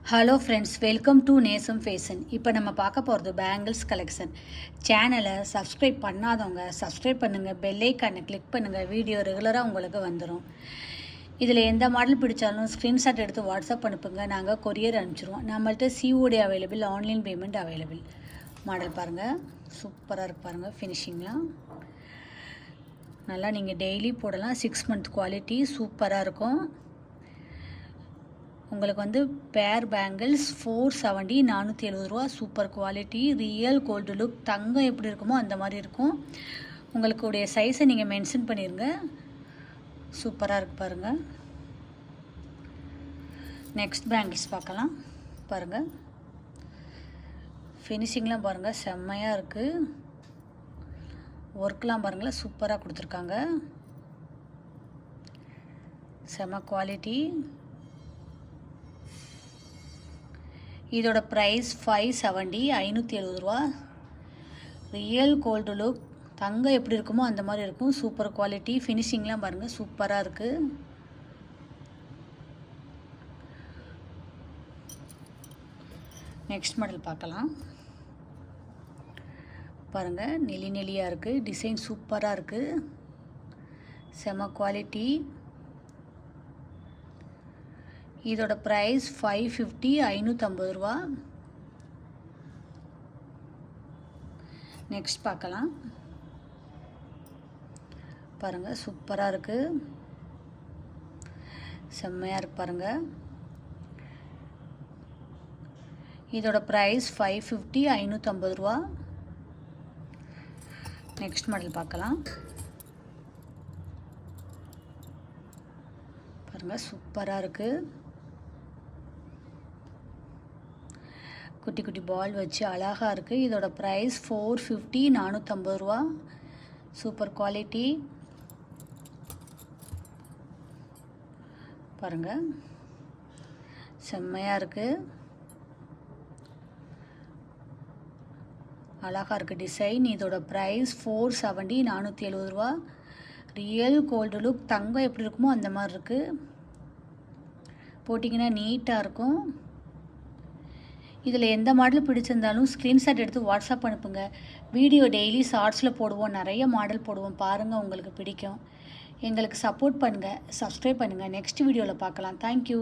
Hello friends, welcome to நேசம் fashion. இப்போ நம்ம பார்க்க போகிறது பேங்கிள்ஸ் கலெக்ஷன். சேனலை சப்ஸ்கிரைப் பண்ணாதவங்க சப்ஸ்கிரைப் பண்ணுங்கள், பெல் ஐக்கானை கிளிக் பண்ணுங்கள். வீடியோ ரெகுலராக உங்களுக்கு வந்துடும். இதில் எந்த மாடல் பிடிச்சாலும் ஸ்க்ரீன்ஷாட் எடுத்து வாட்ஸ்அப் அனுப்புங்க, நாங்கள் கொரியர் அனுப்பிச்சிடுவோம். நம்மள்ட்ட COD available, online payment available. Model பாருங்கள், சூப்பராக இருக்கு பாருங்கள். ஃபினிஷிங்லாம் நல்லா நீங்கள் டெய்லி போடலாம். 6 மந்த் குவாலிட்டி சூப்பராக இருக்கும். உங்களுக்கு வந்து பேர் பேங்கிள்ஸ் 470, 470 ரூபா. Super quality, real gold look. தங்கம் எப்படி இருக்குமோ அந்த மாதிரி இருக்கும். உங்களுக்குடைய சைஸை நீங்கள் மென்ஷன் பண்ணிடுங்க. சூப்பராக இருக்கு பாருங்கள். நெக்ஸ்ட் பேங்கிள்ஸ் பார்க்கலாம். பாருங்கள், ஃபினிஷிங்லாம் பாருங்கள், செம்மையாக இருக்குது. ஒர்க்லாம் பாருங்களேன், சூப்பராக கொடுத்துருக்காங்க. செம்ம குவாலிட்டி. இதோட ப்ரைஸ் 570, 570 ரூபா. Real gold look. தங்கம் எப்படி இருக்குமோ அந்த மாதிரி இருக்கும். Super quality. ஃபினிஷிங்லாம் பாருங்கள், சூப்பராக இருக்குது. நெக்ஸ்ட் மாடல் பார்க்கலாம். பாருங்கள், நெளி நெளியாக இருக்குது. டிசைன் சூப்பராக இருக்குது. செம குவாலிட்டி. இதோட ப்ரைஸ் 550, 550 ரூபா. நெக்ஸ்ட் பார்க்கலாம். பாருங்கள், சூப்பராக இருக்குது. செம்மையாக இருக்கு பாருங்கள். இதோட ப்ரைஸ் 550, 550 ரூபா. நெக்ஸ்ட் மாடல் பார்க்கலாம். பாருங்கள், சூப்பராக இருக்குது. குட்டி குட்டி பால் வச்சு அழகாக இருக்குது. இதோட ப்ரைஸ் 450, 450 ரூபா. Super quality. பாருங்கள், செம்மையாக இருக்குது. அழகாக இருக்குது டிசைன். இதோட ப்ரைஸ் 470, 470 ரூபா. Real gold look. தங்கம் எப்படி இருக்குமோ அந்த மாதிரி இருக்குது. போட்டிங்கன்னா நீட்டாக இருக்கும். இதில் எந்த மாடல் பிடிச்சிருந்தாலும் ஸ்க்ரீன்ஷாட் எடுத்து வாட்ஸ்அப் அனுப்புங்க. வீடியோ டெய்லி ஷார்ட்ஸில் போடுவோம், நிறைய மாடல் போடுவோம். பாருங்கள், உங்களுக்கு பிடிக்கும். எங்களுக்கு சப்போர்ட் பண்ணுங்கள், சப்ஸ்கிரைப் பண்ணுங்கள். நெக்ஸ்ட் வீடியோவில் பார்க்கலாம். தேங்க்யூ.